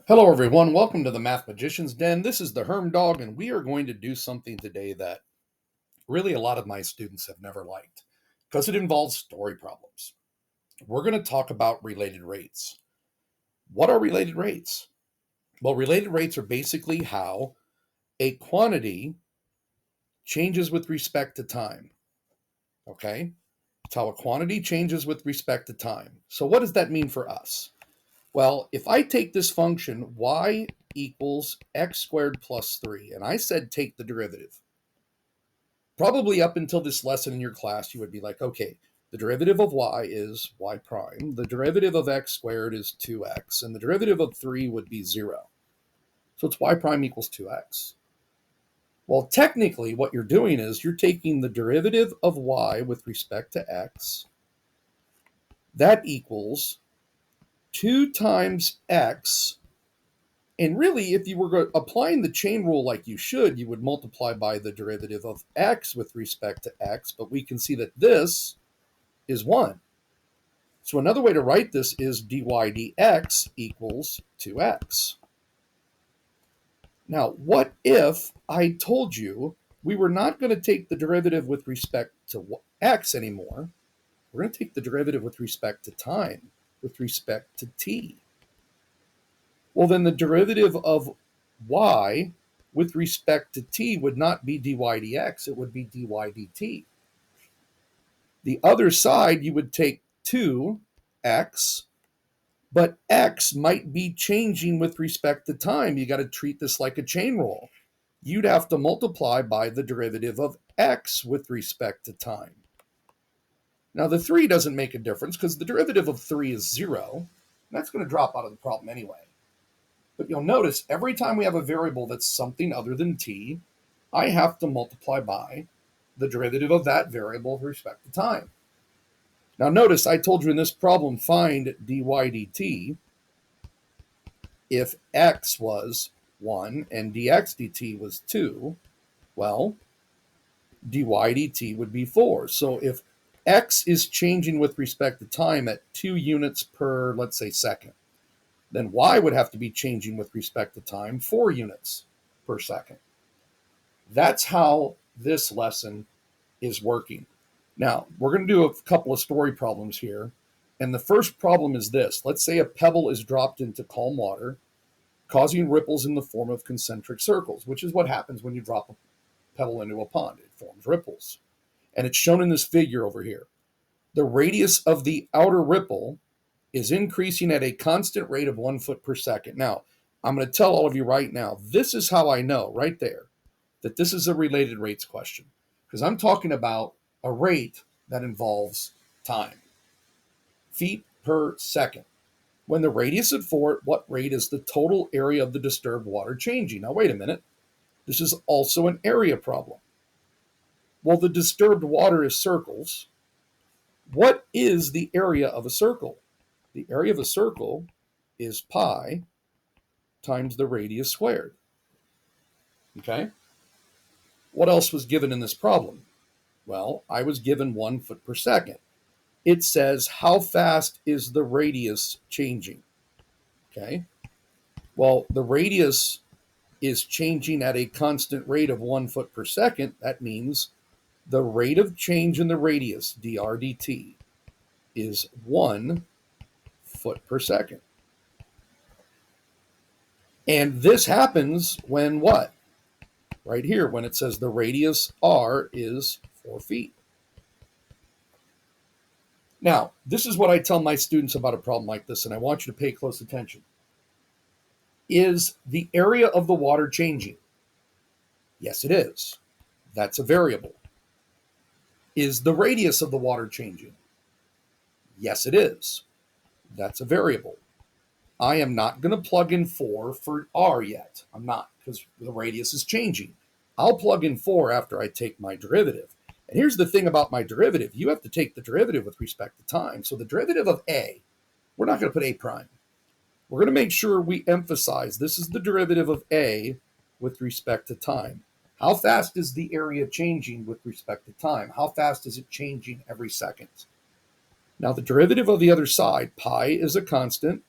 Hello, everyone. Welcome to the Math Magician's Den. This is the Herm Dog, and we are going to do something today that really a lot of my students have never liked because it involves story problems. We're going to talk about related rates. What are related rates? Well, related rates are basically how a quantity changes with respect to time. Okay? It's how a quantity changes with respect to time. So, what does that mean for us? Well, if I take this function y equals x squared plus 3, and I said take the derivative, probably up until this lesson in your class, you would be like, okay, the derivative of y is y prime, the derivative of x squared is 2x, and the derivative of 3 would be 0. So it's y prime equals 2x. Well, technically, what you're doing is you're taking the derivative of y with respect to x. That equals 2 times x. And really, if you were applying the chain rule like you should, you would multiply by the derivative of x with respect to x, but we can see that this is 1. So another way to write this is dy dx equals 2x. Now, what if I told you we were not going to take the derivative with respect to x anymore? We're going to take the derivative with respect to time, with respect to t. Well, then the derivative of y with respect to t would not be dy dx, it would be dy dt. The other side, you would take 2x, but x might be changing with respect to time. You got to treat this like a chain rule. You'd have to multiply by the derivative of x with respect to time. Now, the 3 doesn't make a difference because the derivative of 3 is 0, and that's going to drop out of the problem anyway. But you'll notice every time we have a variable that's something other than t, I have to multiply by the derivative of that variable with respect to time. Now notice I told you in this problem, find dy dt if x was 1 and dx dt was 2. Well, dy dt would be 4. So if x is changing with respect to time at 2 units per, let's say, second, then y would have to be changing with respect to time 4 units per second. That's how this lesson is working. Now, we're going to do a couple of story problems here. And the first problem is this. Let's say a pebble is dropped into calm water, causing ripples in the form of concentric circles, which is what happens when you drop a pebble into a pond. It forms ripples. And it's shown in this figure over here. The radius of the outer ripple is increasing at a constant rate of 1 foot per second. Now, I'm going to tell all of you right now, this is how I know right there that this is a related rates question, because I'm talking about a rate that involves time. Feet per second. When the radius is 4, what rate is the total area of the disturbed water changing? Now, wait a minute. This is also an area problem. Well, the disturbed water is circles. What is the area of a circle? The area of a circle is pi times the radius squared. Okay? What else was given in this problem? Well, I was given 1 foot per second. It says, how fast is the radius changing? Okay? Well, the radius is changing at a constant rate of 1 foot per second. That means the rate of change in the radius, dr dt, is 1 foot per second. And this happens when what? Right here, when it says the radius r is 4 feet. Now, this is what I tell my students about a problem like this, and I want you to pay close attention. Is the area of the water changing? Yes, it is. That's a variable. Is the radius of the water changing? Yes, it is. That's a variable. I am not going to plug in 4 for r yet. I'm not, because the radius is changing. I'll plug in 4 after I take my derivative. And here's the thing about my derivative. You have to take the derivative with respect to time. So the derivative of a, we're not going to put a prime. We're going to make sure we emphasize this is the derivative of a with respect to time. How fast is the area changing with respect to time? How fast is it changing every second? Now, the derivative of the other side, pi is a constant.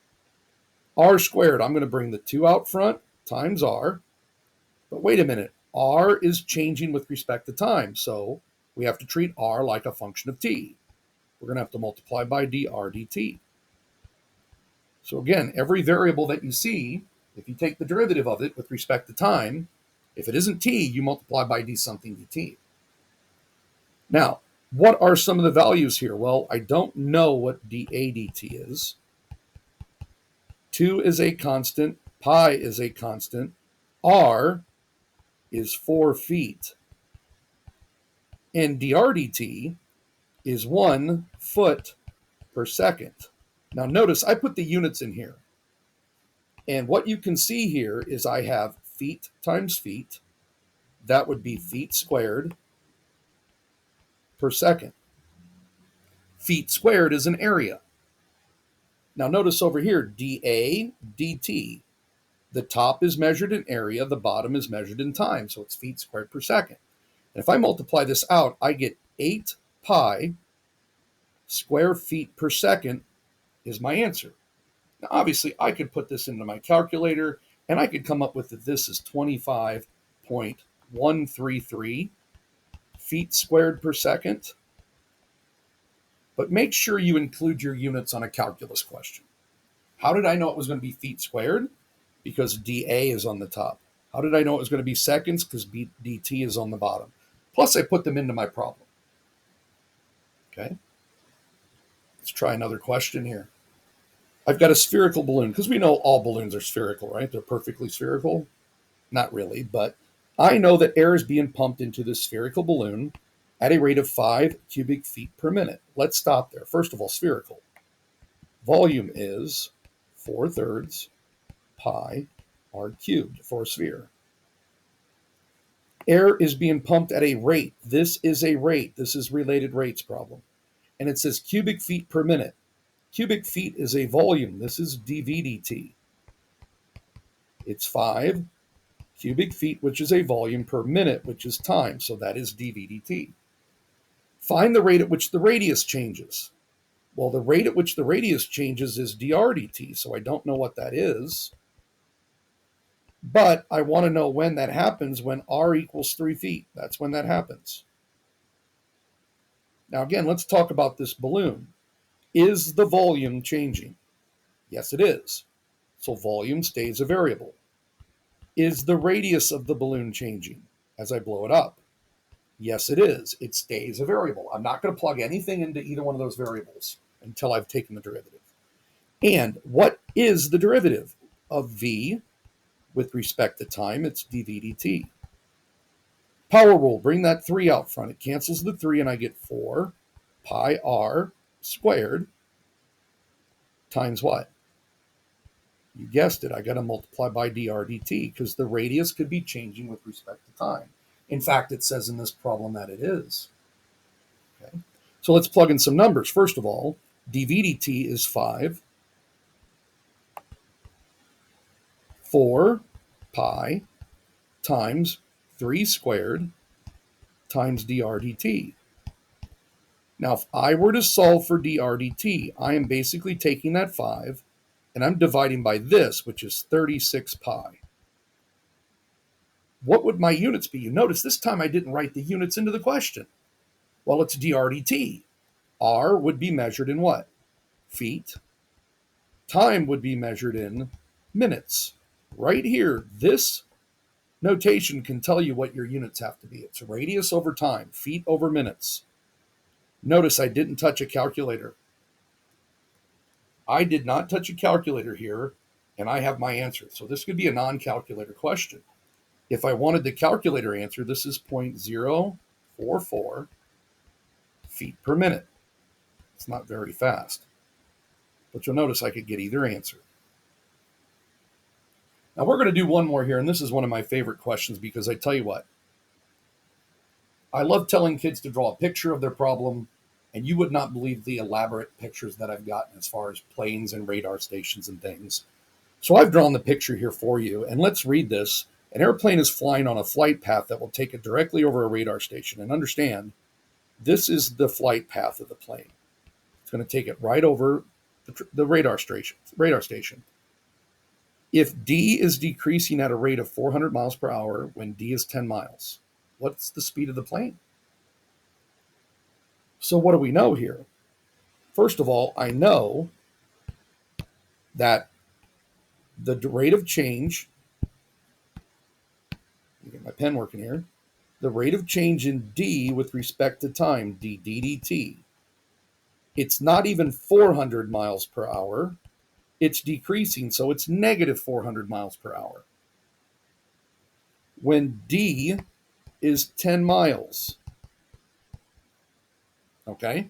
R squared, I'm going to bring the 2 out front times R. But wait a minute, R is changing with respect to time, so we have to treat R like a function of t. We're going to have to multiply by dr dt. So again, every variable that you see, if you take the derivative of it with respect to time, if it isn't t, you multiply by d something dt. Now, what are some of the values here? Well, I don't know what dA dt is. 2 is a constant, pi is a constant, r is 4 feet, and dr dt is 1 foot per second. Now notice I put the units in here. And what you can see here is I have feet times feet. That would be feet squared per second. Feet squared is an area. Now notice over here, dA dt. The top is measured in area, the bottom is measured in time, so it's feet squared per second. And if I multiply this out, I get 8 pi square feet per second is my answer. Now, obviously, I could put this into my calculator, and I could come up with that this is 25.133 feet squared per second. But make sure you include your units on a calculus question. How did I know it was going to be feet squared? Because dA is on the top. How did I know it was going to be seconds? Because dt is on the bottom. Plus, I put them into my problem. Okay. Let's try another question here. I've got a spherical balloon, because we know all balloons are spherical, right? They're perfectly spherical. Not really, but I know that air is being pumped into this spherical balloon at a rate of 5 cubic feet per minute. Let's stop there. First of all, spherical. Volume is 4/3 pi r cubed for a sphere. Air is being pumped at a rate. This is a rate. This is related rates problem. And it says cubic feet per minute. Cubic feet is a volume. This is dV dt. It's 5 cubic feet, which is a volume, per minute, which is time. So that is dV dt. Find the rate at which the radius changes. Well, the rate at which the radius changes is dr dt, so I don't know what that is. But I want to know when that happens, when r equals 3 feet. That's when that happens. Now again, let's talk about this balloon. Is the volume changing? Yes, it is. So volume stays a variable. Is the radius of the balloon changing as I blow it up? Yes, it is. It stays a variable. I'm not going to plug anything into either one of those variables until I've taken the derivative. And what is the derivative of v with respect to time? It's dv dt. Power rule, bring that 3 out front. It cancels the 3 and I get 4 pi r squared times what? You guessed it. I got to multiply by dr dt because the radius could be changing with respect to time. In fact, it says in this problem that it is. Okay. So let's plug in some numbers. First of all, dv dt is 5, 4 pi times 3 squared times dr dt. Now, if I were to solve for dr dt, I am basically taking that 5 and I'm dividing by this, which is 36 pi. What would my units be? You notice this time I didn't write the units into the question. Well, it's dr dt. R would be measured in what? Feet. Time would be measured in minutes. Right here, this notation can tell you what your units have to be. It's radius over time, feet over minutes. Notice I didn't touch a calculator. I did not touch a calculator here, and I have my answer. So this could be a non-calculator question. If I wanted the calculator answer, this is 0.044 feet per minute. It's not very fast. But you'll notice I could get either answer. Now we're going to do one more here, and this is one of my favorite questions because I tell you what, I love telling kids to draw a picture of their problem, and you would not believe the elaborate pictures that I've gotten as far as planes and radar stations and things. So I've drawn the picture here for you, and let's read this. An airplane is flying on a flight path that will take it directly over a radar station. And understand, this is the flight path of the plane. It's going to take it right over the radar station. If D is decreasing at a rate of 400 miles per hour when D is 10 miles, what's the speed of the plane? So what do we know here? First of all, I know that the rate of change, let me get my pen working here, the rate of change in D with respect to time, dt, it's not even 400 miles per hour. It's decreasing, so it's negative 400 miles per hour. When D is 10 miles, okay,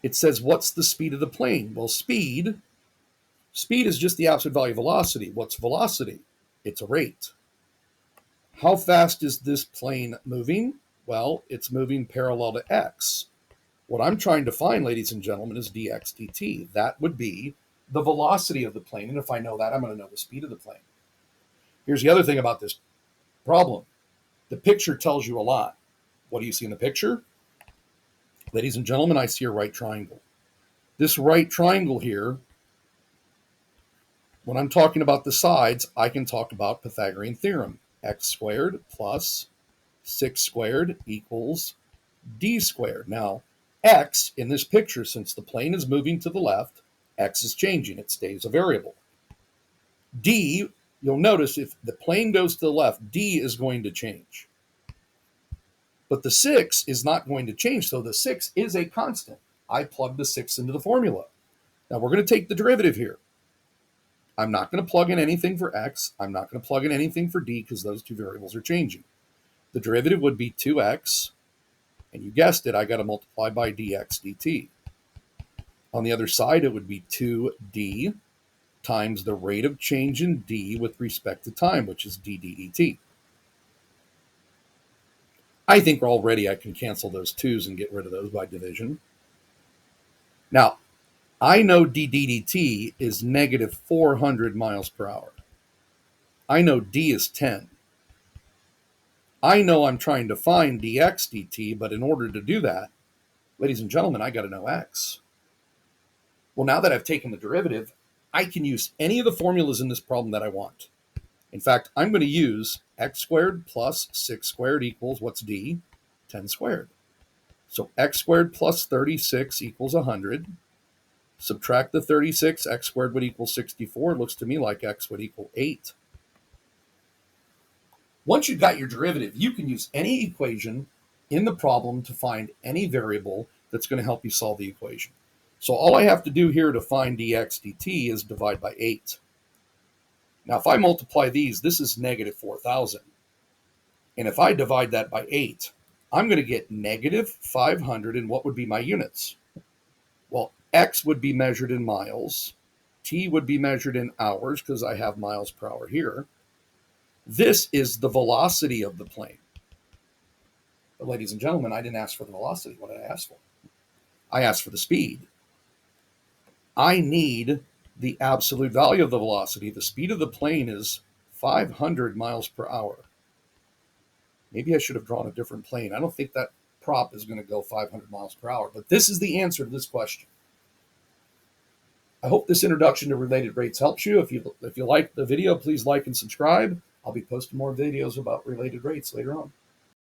it says, what's the speed of the plane? Well, speed is just the absolute value of velocity. What's velocity? It's a rate. How fast is this plane moving? Well, it's moving parallel to x. What I'm trying to find, ladies and gentlemen, is dx dt. That would be the velocity of the plane. And if I know that, I'm going to know the speed of the plane. Here's the other thing about this problem. The picture tells you a lot. What do you see in the picture? Ladies and gentlemen, I see a right triangle. This right triangle here, when I'm talking about the sides, I can talk about Pythagorean theorem. X squared plus 6 squared equals d squared. Now, x in this picture, since the plane is moving to the left, x is changing. It stays a variable. D, you'll notice if the plane goes to the left, d is going to change. But the 6 is not going to change, so the 6 is a constant. I plug the 6 into the formula. Now we're going to take the derivative here. I'm not going to plug in anything for x. I'm not going to plug in anything for d because those two variables are changing. The derivative would be 2x, and you guessed it, I got to multiply by dx dt. On the other side, it would be 2d times the rate of change in d with respect to time, which is d dt. I think already I can cancel those 2's and get rid of those by division. Now, I know d dt is negative 400 miles per hour. I know d is 10. I know I'm trying to find dx dt, but in order to do that, ladies and gentlemen, I got to know x. Well, now that I've taken the derivative, I can use any of the formulas in this problem that I want. In fact, I'm going to use x squared plus 6 squared equals, what's d? 10 squared. So x squared plus 36 equals 100. Subtract the 36, x squared would equal 64. It looks to me like x would equal 8. Once you've got your derivative, you can use any equation in the problem to find any variable that's going to help you solve the equation. So all I have to do here to find dx dt is divide by 8. Now, if I multiply these, this is negative 4,000. And if I divide that by 8, I'm going to get negative 500, and what would be my units? Well, x would be measured in miles. T would be measured in hours because I have miles per hour here. This is the velocity of the plane. But ladies and gentlemen, I didn't ask for the velocity. What did I ask for? I asked for the speed. I need the absolute value of the velocity. The speed of the plane is 500 miles per hour. Maybe I should have drawn a different plane. I don't think that prop is going to go 500 miles per hour, but this is the answer to this question. I hope this introduction to related rates helps you. If you like the video, please like and subscribe. I'll be posting more videos about related rates later on.